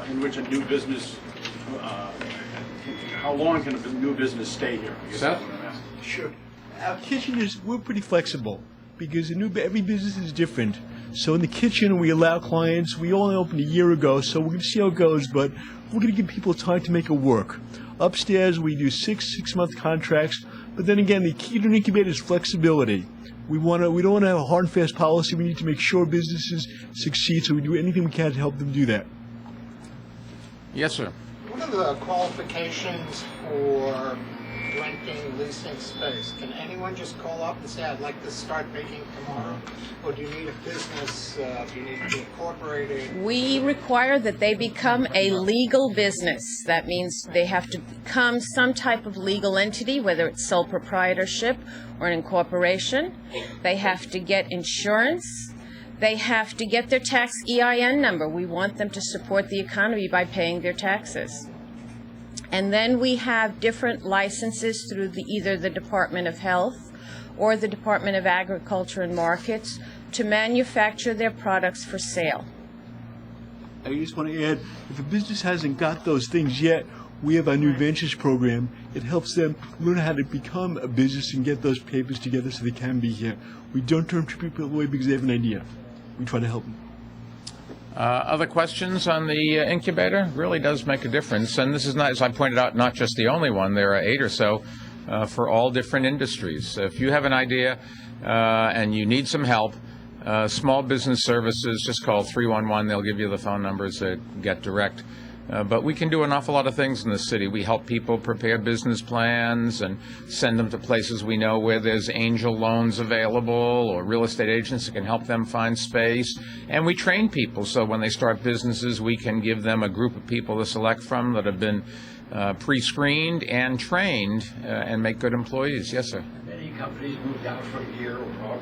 in which a new business, how long can a new business stay here? I guess that's what I'm asking. Sure. Our kitchen we're pretty flexible because every business is different. So in the kitchen, we allow clients, we only opened a year ago, so we're going to see how it goes, but we're going to give people time to make it work. Upstairs, we do six-month contracts, but then again, the key to an incubator is flexibility. We don't want to have a hard and fast policy. We need to make sure businesses succeed, so we do anything we can to help them do that. Yes, sir. What are the qualifications for renting, leasing space? Can anyone just call up and say, I'd like to start baking tomorrow? Or do you need a business? Do you need to be incorporated? We require that they become a legal business. That means they have to become some type of legal entity, whether it's sole proprietorship or an incorporation. They have to get insurance. They have to get their tax EIN number. We want them to support the economy by paying their taxes. And then we have different licenses through either the Department of Health or the Department of Agriculture and Markets to manufacture their products for sale. I just want to add, if a business hasn't got those things yet, we have our new ventures program. It helps them learn how to become a business and get those papers together so they can be here. We don't turn people away because they have an idea. We try to help them. Other questions on the incubator? Really does make a difference. And this is not, as I pointed out, not just the only one. There are 8 or so for all different industries. If you have an idea and you need some help, small business services, just call 311. They'll give you the phone numbers that get direct. But we can do an awful lot of things in the city. We help people prepare business plans and send them to places we know where there's angel loans available or real estate agents that can help them find space. And we train people so when they start businesses, we can give them a group of people to select from that have been pre-screened and trained and make good employees. Yes, sir. Many companies moved out from here or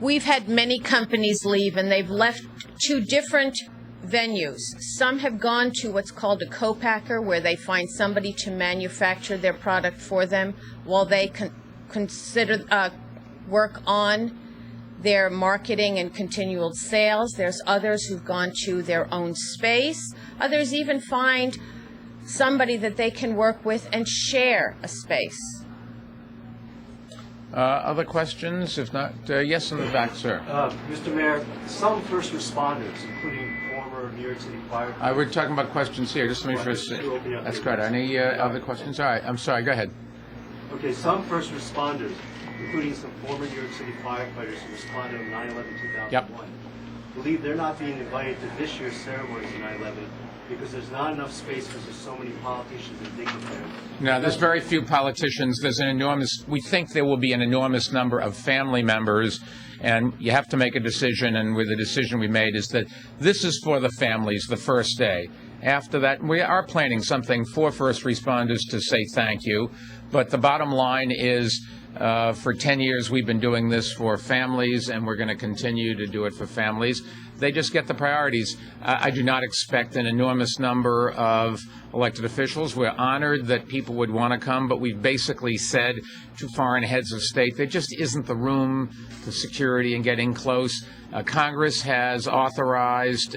We've had many companies leave, and they've left 2 different venues. Some have gone to what's called a co-packer, where they find somebody to manufacture their product for them while they work on their marketing and continual sales. There's others who've gone to their own space. Others even find somebody that they can work with and share a space. Other questions? If not, yes, in the back, sir. Mr. Mayor, some first responders, including former New York City fire. We're talking about questions here. Just let me first. That's correct. Any other questions? All right. I'm sorry. Go ahead. Okay, some first responders, including some former New York City firefighters who responded on 9/11/2001, Yep. believe they're not being invited to this year's ceremonies on 9/11 because there's not enough space because there's so many politicians and dignitaries. No, there's very few politicians. We think there will be an enormous number of family members, and you have to make a decision, and with the decision we made is that this is for the families the first day. After that, we are planning something for first responders to say thank you, but the bottom line is for 10 years we've been doing this for families, and we're going to continue to do it for families. They just get the priorities. I do not expect an enormous number of elected officials. We're honored that people would want to come, but we've basically said to foreign heads of state there just isn't the room, the security, and getting close. Congress has authorized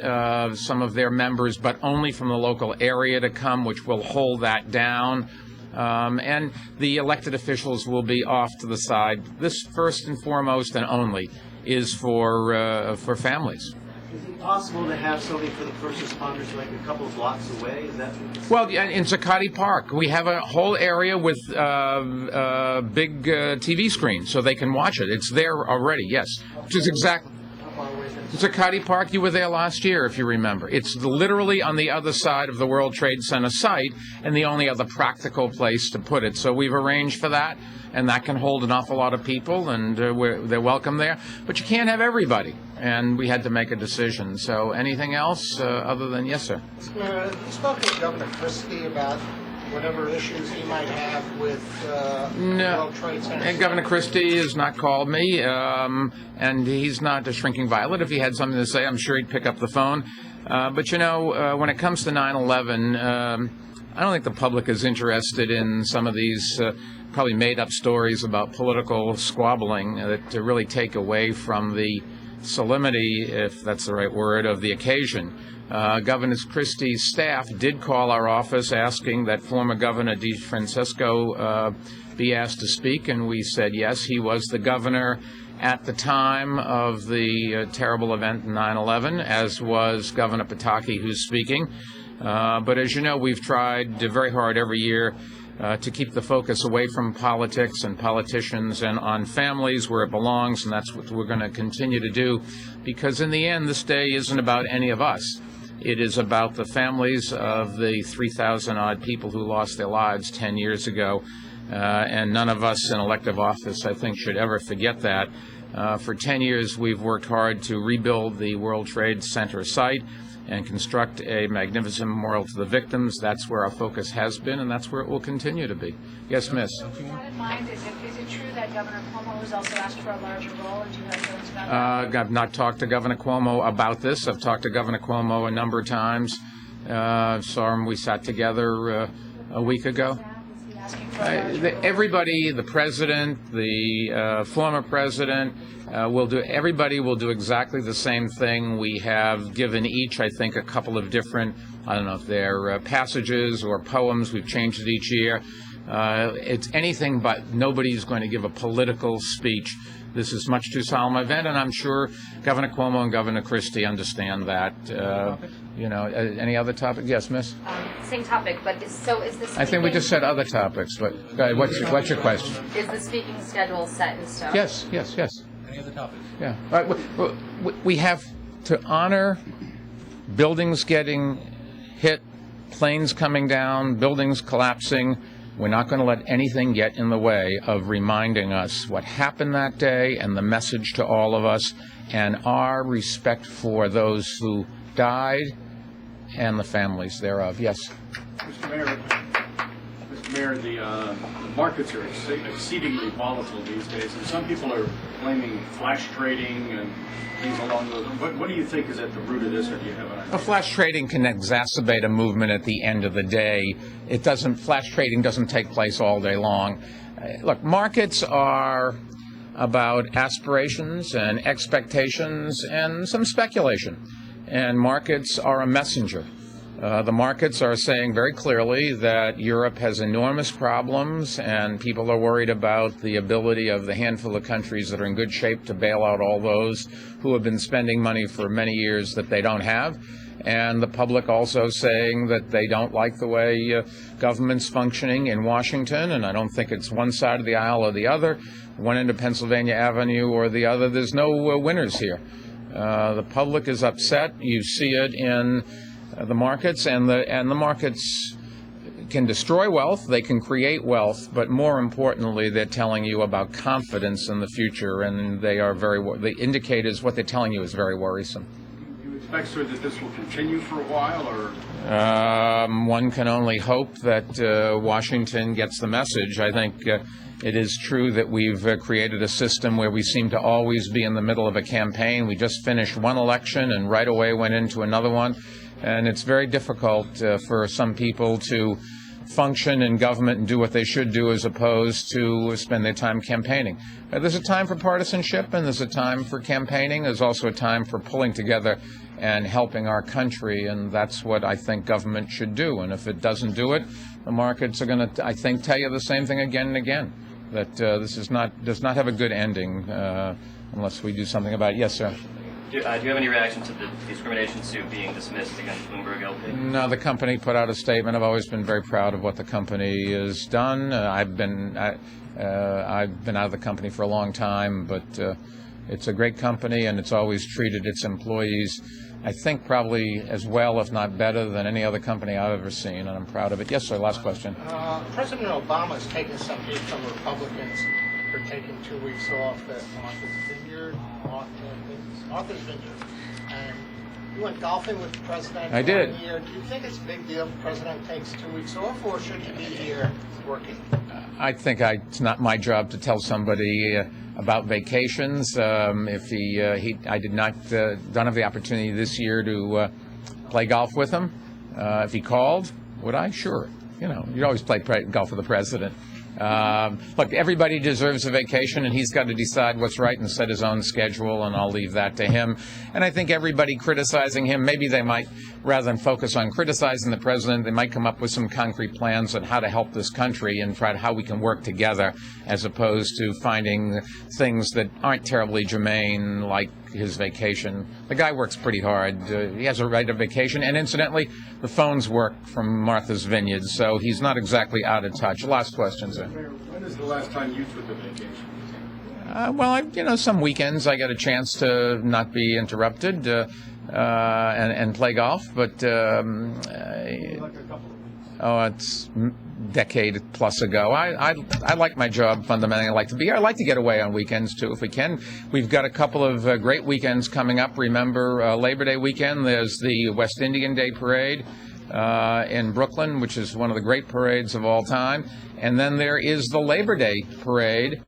some of their members, but only from the local area to come, which will hold that down. And the elected officials will be off to the side. This, first and foremost and only, is for families. Is it possible to have something for the first responders like a couple of blocks away? Is that? Well, in Zuccotti Park, we have a whole area with big TV screens so they can watch it. It's there already, yes. Which is exactly. Zuccotti Park, you were there last year, if you remember. It's literally on the other side of the World Trade Center site and the only other practical place to put it. So we've arranged for that, and that can hold an awful lot of people, and they're welcome there. But you can't have everybody, and we had to make a decision. So anything else other than yes, sir? You spoke to Governor Christie about whatever issues he might have with World Trade Center. And Governor Christie has not called me, and he's not a shrinking violet. If he had something to say, I'm sure he'd pick up the phone. But, when it comes to 9/11, I don't think the public is interested in some of these probably made-up stories about political squabbling that really take away from the solemnity, if that's the right word, of the occasion. Governor Christie's staff did call our office asking that former Governor DeFrancesco be asked to speak, and we said yes. He was the governor at the time of the terrible event 9/11, as was Governor Pataki, who's speaking. But as you know, we've tried very hard every year to keep the focus away from politics and politicians and on families where it belongs, and that's what we're going to continue to do, because in the end, this day isn't about any of us. It is about the families of the 3,000-odd people who lost their lives 10 years ago, and none of us in elective office, I think, should ever forget that. For 10 years, we've worked hard to rebuild the World Trade Center site and construct a magnificent memorial to the victims. That's where our focus has been, and that's where it will continue to be. Yes, Miss? With that in mind, is it true that Governor Cuomo has also asked for a larger role, and do you have feelings about that? I've not talked to Governor Cuomo about this. I've talked to Governor Cuomo a number of times. Saw him, we sat together a week ago. Is he asking for a larger role? Everybody, the president, the former president, everybody will do exactly the same thing. We have given each, I think, a couple of different, I don't know if they're passages or poems. We've changed it each year. It's anything but nobody's going to give a political speech. This is much too solemn an event, and I'm sure Governor Cuomo and Governor Christie understand that. Any other topic? Yes, Miss? Same topic, but is this? I think we just said other topics, but what's your question? Is the speaking schedule set in stone? Yes. Any other topics? Yeah. We have to honor buildings getting hit, planes coming down, buildings collapsing. We're not going to let anything get in the way of reminding us what happened that day and the message to all of us and our respect for those who died and the families thereof. Yes. Mr. Mayor, the markets are exceedingly volatile these days, and some people are blaming flash trading and things along those lines. What do you think is at the root of this, or do you have an idea? Flash trading can exacerbate a movement at the end of the day. Flash trading doesn't take place all day long. Look, markets are about aspirations and expectations and some speculation. And markets are a messenger. The markets are saying very clearly that Europe has enormous problems, and people are worried about the ability of the handful of countries that are in good shape to bail out all those who have been spending money for many years that they don't have. And the public also saying that they don't like the way government's functioning in Washington, and I don't think it's one side of the aisle or the other, one end of Pennsylvania Avenue or the other. There's no winners here. The public is upset. You see it in the markets, and the markets can destroy wealth, they can create wealth, but more importantly, they're telling you about confidence in the future, and the indicators, what they're telling you is very worrisome. Do you expect, sir, that this will continue for a while, or? One can only hope that Washington gets the message. I think it is true that we've created a system where we seem to always be in the middle of a campaign. We just finished one election and right away went into another one. And it's very difficult for some people to function in government and do what they should do as opposed to spend their time campaigning. There's a time for partisanship and there's a time for campaigning. There's also a time for pulling together and helping our country, and that's what I think government should do. And if it doesn't do it, the markets are going to, I think, tell you the same thing again and again, that this does not have a good ending unless we do something about it. Yes, sir. Do you have any reaction to the discrimination suit being dismissed against Bloomberg LP? No, the company put out a statement. I've always been very proud of what the company has done. I've been out of the company for a long time, but it's a great company, and it's always treated its employees, I think, probably as well, if not better, than any other company I've ever seen, and I'm proud of it. Yes, sir, last question. President Obama has taken some heat from Republicans for taking 2 weeks off at Martha's Vineyard. And you went golfing with the president. I did. 1 year. Do you think it's a big deal if the president takes 2 weeks off, or should he be here working? I think it's not my job to tell somebody about vacations. Don't have the opportunity this year to play golf with him. If he called, would I? Sure. You'd always play golf with the president. Look, everybody deserves a vacation, and he's got to decide what's right and set his own schedule, and I'll leave that to him. And I think everybody criticizing him, maybe they might, rather than focus on criticizing the president, they might come up with some concrete plans on how to help this country and try to how we can work together, as opposed to finding things that aren't terribly germane, like his vacation. The guy works pretty hard. He has a right to vacation. And incidentally, the phones work from Martha's Vineyard, so he's not exactly out of touch. Last question, sir. When is the last time you took a vacation? Well, some weekends I get a chance to not be interrupted and play golf, but it's a decade plus ago. I like my job fundamentally. I like to be here. I like to get away on weekends too, if we can. We've got a couple of great weekends coming up. Remember, Labor Day weekend. There's the West Indian Day Parade in Brooklyn, which is one of the great parades of all time. And then there is the Labor Day Parade